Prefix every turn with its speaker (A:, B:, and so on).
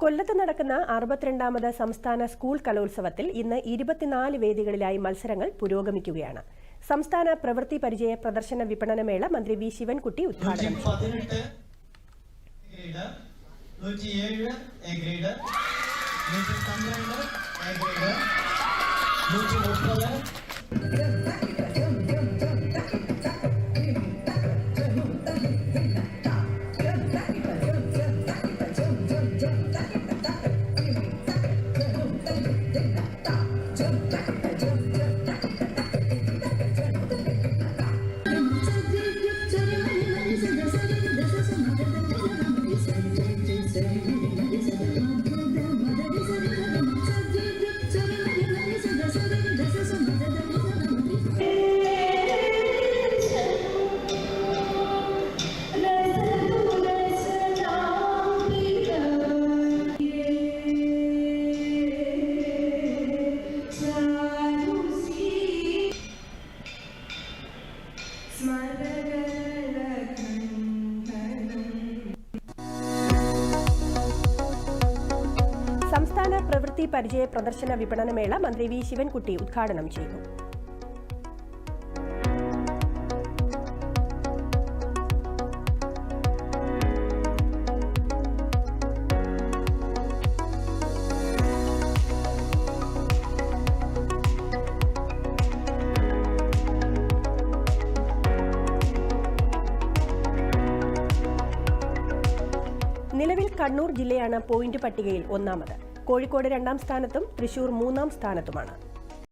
A: കൊല്ലത്ത് നടക്കുന്ന 62ാമത് സംസ്ഥാന സ്കൂൾ കലോത്സവത്തിൽ ഇന്ന് 24 വേദികളിലായി മത്സരങ്ങൾ പുരോഗമിക്കുകയാണ്. സംസ്ഥാന പ്രവൃത്തി പരിചയ പ്രദർശന വിപണനമേള മന്ത്രി വി ശിവൻകുട്ടി ഉദ്ഘാടനം ചെയ്തു. സംസ്ഥാന പ്രവൃത്തി പരിചയ പ്രദർശന വിപണനമേള മന്ത്രി വി ശിവൻകുട്ടി ഉദ്ഘാടനം ചെയ്തു. നിലവിൽ കണ്ണൂർ ജില്ലയാണ് പോയിന്റ് പട്ടികയിൽ ഒന്നാമത്. കോഴിക്കോട് 2ാം സ്ഥാനത്തും തൃശൂർ 3ാം സ്ഥാനത്തുമാണ്.